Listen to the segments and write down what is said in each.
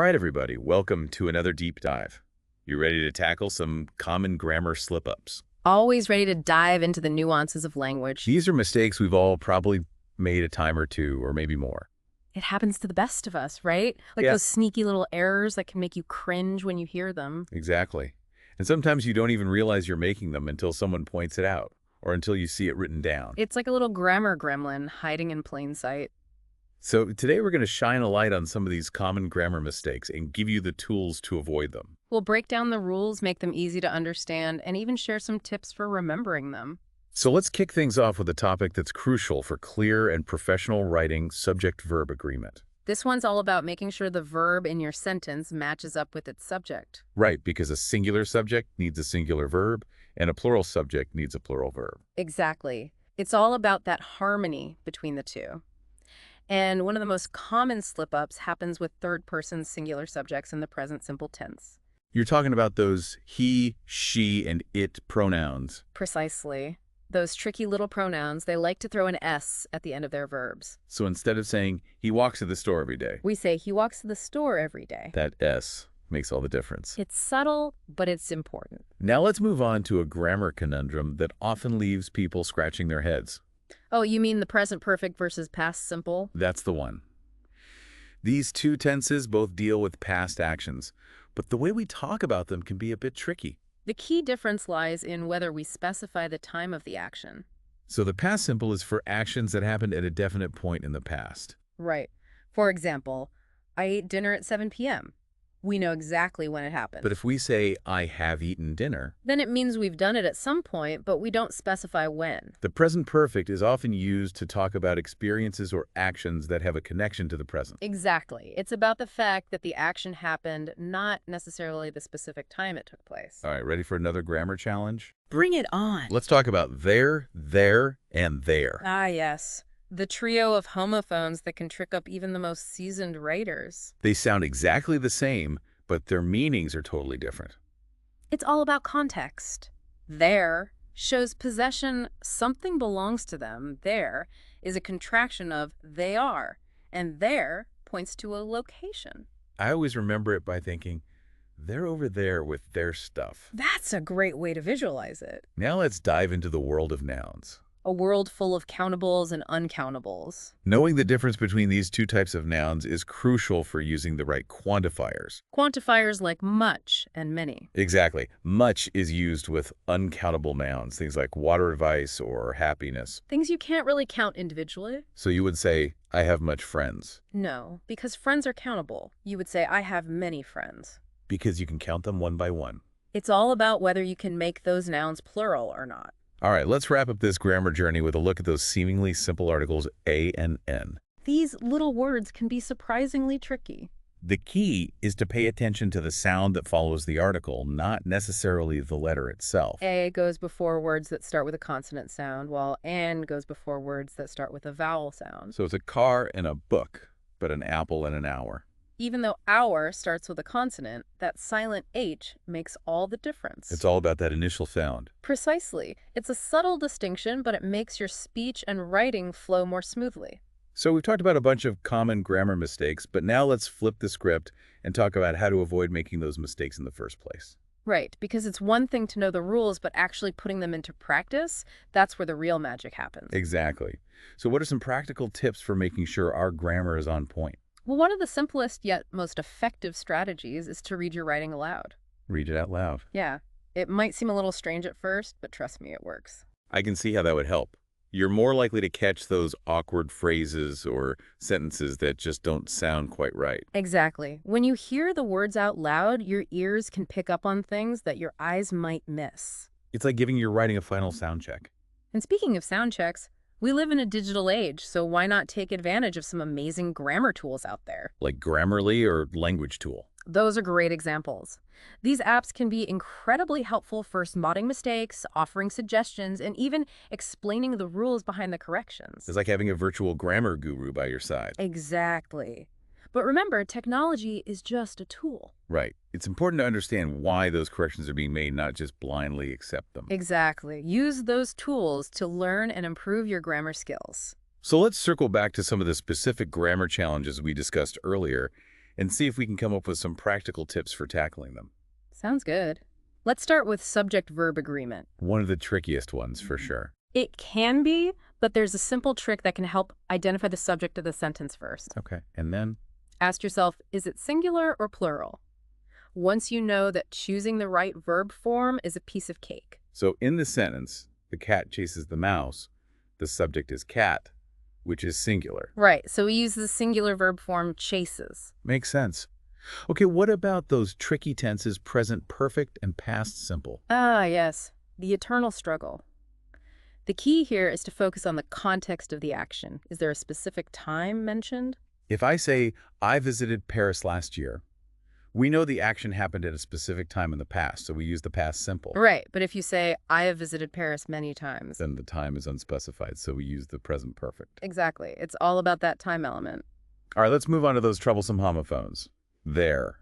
right, everybody, welcome to another deep dive. You ready to tackle some common grammar slip-ups? Always ready to dive into the nuances of language. These are mistakes we've all probably made a time or two, or maybe more. It happens to the best of us, right? Like Yeah, those sneaky little errors that can make you cringe when you hear them. exactly. And sometimes you don't even realize you're making them until someone points it out, or until you see it written down. It's like a little grammar gremlin hiding in plain sight. So today we're going to shine a light on some of these common grammar mistakes and give you the tools to avoid them. We'll break down the rules, make them easy to understand, and even share some tips for remembering them. So let's kick things off with a topic that's crucial for clear and professional writing subject-verb agreement. This one's all about making sure the verb in your sentence matches up with its subject. Right, because a singular subject needs a singular verb, and a plural subject needs a plural verb. Exactly. It's all about that harmony between the two. And one of the most common slip-ups happens with third-person singular subjects in the present simple tense. You're talking about those he, she, and it pronouns. Precisely. Those tricky little pronouns, they like to throw an S at the end of their verbs. So instead of saying, he walks to the store every day, We say, he walks to the store every day. that S makes all the difference. It's subtle, but it's important. Now let's move on to a grammar conundrum that often leaves people scratching their heads. Oh, you mean the present perfect versus past simple? That's the one. These two tenses both deal with past actions, but the way we talk about them can be a bit tricky. The key difference lies in whether we specify the time of the action. So the past simple is for actions that happened at a definite point in the past. Right. For example, I ate dinner at 7 p.m. We know exactly when it happened. But if we say, I have eaten dinner, Then it means we've done it at some point, but we don't specify when. the present perfect is often used to talk about experiences or actions that have a connection to the present. Exactly. It's about the fact that the action happened, not necessarily the specific time it took place. All right, ready for another grammar challenge? Bring it on. Let's talk about there, and there. Ah, yes. The trio of homophones that can trick up even the most seasoned writers. They sound exactly the same, but their meanings are totally different. It's all about context. There shows possession, something belongs to them. There is a contraction of they are, and there points to a location. I always remember it by thinking, they're over there with their stuff. That's a great way to visualize it. Now let's dive into the world of nouns. A world full of countables and uncountables. Knowing the difference between these two types of nouns is crucial for using the right quantifiers. Quantifiers like much and many. Exactly. Much is used with uncountable nouns, things like water advice or happiness. Things you can't really count individually. So you would say, I have much friends, No, because friends are countable. You would say, I have many friends. because you can count them one by one. It's all about whether you can make those nouns plural or not. All right, let's wrap up this grammar journey with a look at those seemingly simple articles A and N. These little words can be surprisingly tricky. The key is to pay attention to the sound that follows the article, not necessarily the letter itself. A goes before words that start with a consonant sound, while N goes before words that start with a vowel sound. So it's a car and a book, but an apple and an hour. Even though hour starts with a consonant, that silent H makes all the difference. It's all about that initial sound. Precisely. It's a subtle distinction, but it makes your speech and writing flow more smoothly. So we've talked about a bunch of common grammar mistakes, but now let's flip the script and talk about how to avoid making those mistakes in the first place. Right, because it's one thing to know the rules, but actually putting them into practice, that's where the real magic happens. Exactly. So what are some practical tips for making sure our grammar is on point? Well, one of the simplest yet most effective strategies is to read your writing aloud. Read it out loud. Yeah, it might seem a little strange at first, but trust me, it works. I can see how that would help. You're more likely to catch those awkward phrases or sentences that just don't sound quite right. Exactly. When you hear the words out loud, your ears can pick up on things that your eyes might miss. It's like giving your writing a final sound check. And speaking of sound checks, we live in a digital age, so why not take advantage of some amazing grammar tools out there? Like Grammarly or Language Tool. Those are great examples. These apps can be incredibly helpful for spotting mistakes, offering suggestions, and even explaining the rules behind the corrections. It's like having a virtual grammar guru by your side. Exactly. But remember, technology is just a tool. Right. It's important to understand why those corrections are being made, not just blindly accept them. Exactly. Use those tools to learn and improve your grammar skills. So let's circle back to some of the specific grammar challenges we discussed earlier and see if we can come up with some practical tips for tackling them. Sounds good. Let's start with subject-verb agreement. One of the trickiest ones, for sure. It can be, but there's a simple trick that can help identify the subject of the sentence first. Okay, and then? Ask yourself, is it singular or plural? Once you know that choosing the right verb form is a piece of cake. So in the sentence, the cat chases the mouse, the subject is cat, which is singular. Right, so we use the singular verb form chases. Makes sense. Okay, what about those tricky tenses present perfect and past simple? Ah, yes, the eternal struggle. The key here is to focus on the context of the action. Is there a specific time mentioned? If I say, I visited Paris last year, we know the action happened at a specific time in the past, so we use the past simple. Right, but if you say, I have visited Paris many times. Then the time is unspecified, so we use the present perfect. Exactly. It's all about that time element. All right, let's move on to those troublesome homophones. There,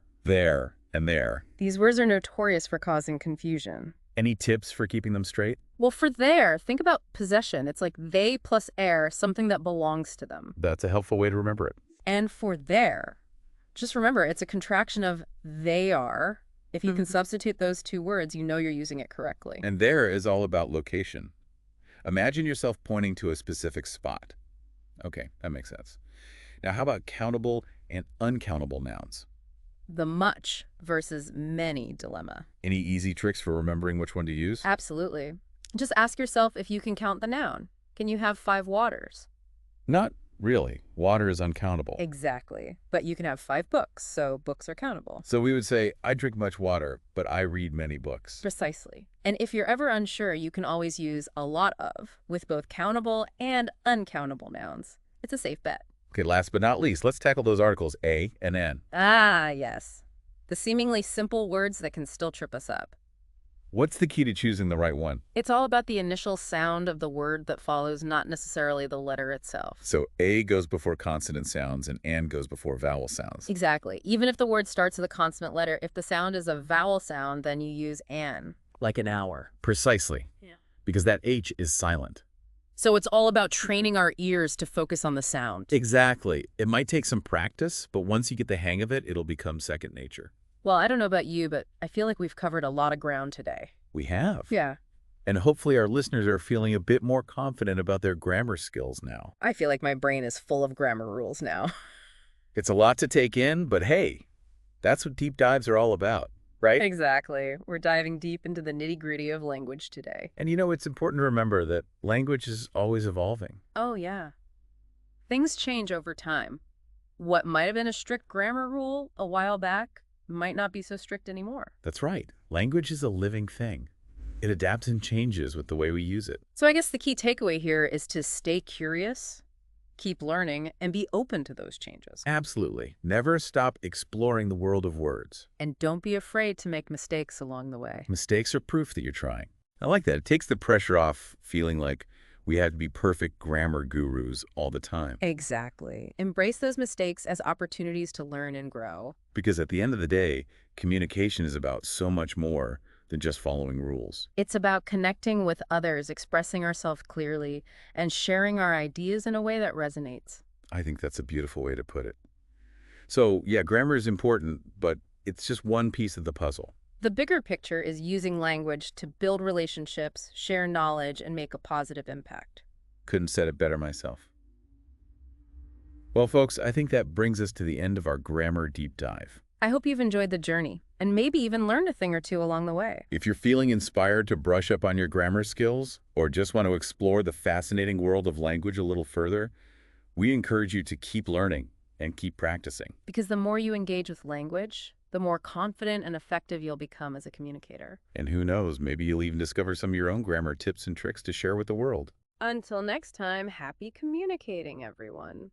and there. These words are notorious for causing confusion. Any tips for keeping them straight? Well, for there, think about possession. It's like they plus air, something that belongs to them. That's a helpful way to remember it. And for there, just remember, it's a contraction of they are. If you can substitute those two words, you know you're using it correctly. And there is all about location. Imagine yourself pointing to a specific spot. Okay, that makes sense. Now, how about countable and uncountable nouns? The much versus many dilemma. Any easy tricks for remembering which one to use? Absolutely. Just ask yourself if you can count the noun. Can you have 5 waters? Not really. Water is uncountable. Exactly. But you can have 5 books, so books are countable. So we would say, I drink much water, but I read many books. Precisely. And if you're ever unsure, you can always use a lot of with both countable and uncountable nouns. It's a safe bet. Okay, last but not least, let's tackle those articles A and N. Ah, yes. The seemingly simple words that can still trip us up. What's the key to choosing the right one? It's all about the initial sound of the word that follows, not necessarily the letter itself. So A goes before consonant sounds and N goes before vowel sounds. Exactly. Even if the word starts with a consonant letter, if the sound is a vowel sound, then you use an. Like an hour. Precisely. Yeah. Because that H is silent. So it's all about training our ears to focus on the sound. Exactly. It might take some practice, but once you get the hang of it, it'll become second nature. Well, I don't know about you, but I feel like we've covered a lot of ground today. We have. Yeah. And hopefully our listeners are feeling a bit more confident about their grammar skills now. I feel like my brain is full of grammar rules now. It's a lot to take in, but hey, that's what deep dives are all about, right? Exactly. We're diving deep into the nitty-gritty of language today. And you know, it's important to remember that language is always evolving. Oh, yeah. Things change over time. What might have been a strict grammar rule a while back might not be so strict anymore. That's right. Language is a living thing. It adapts and changes with the way we use it. So I guess the key takeaway here is to stay curious, keep learning, and be open to those changes. Absolutely. Never stop exploring the world of words. And don't be afraid to make mistakes along the way. Mistakes are proof that you're trying. I like that. It takes the pressure off feeling like we have to be perfect grammar gurus all the time. Exactly. Embrace those mistakes as opportunities to learn and grow. Because at the end of the day, communication is about so much more than just following rules. It's about connecting with others, expressing ourselves clearly, and sharing our ideas in a way that resonates. I think that's a beautiful way to put it. So, yeah, grammar is important, but it's just one piece of the puzzle. The bigger picture is using language to build relationships, share knowledge, and make a positive impact. Couldn't said it better myself. Well, folks, I think that brings us to the end of our grammar deep dive. I hope you've enjoyed the journey, and maybe even learned a thing or two along the way. If you're feeling inspired to brush up on your grammar skills, or just want to explore the fascinating world of language a little further, we encourage you to keep learning and keep practicing. Because the more you engage with language, the more confident and effective you'll become as a communicator. And who knows, maybe you'll even discover some of your own grammar tips and tricks to share with the world. Until next time, happy communicating, everyone.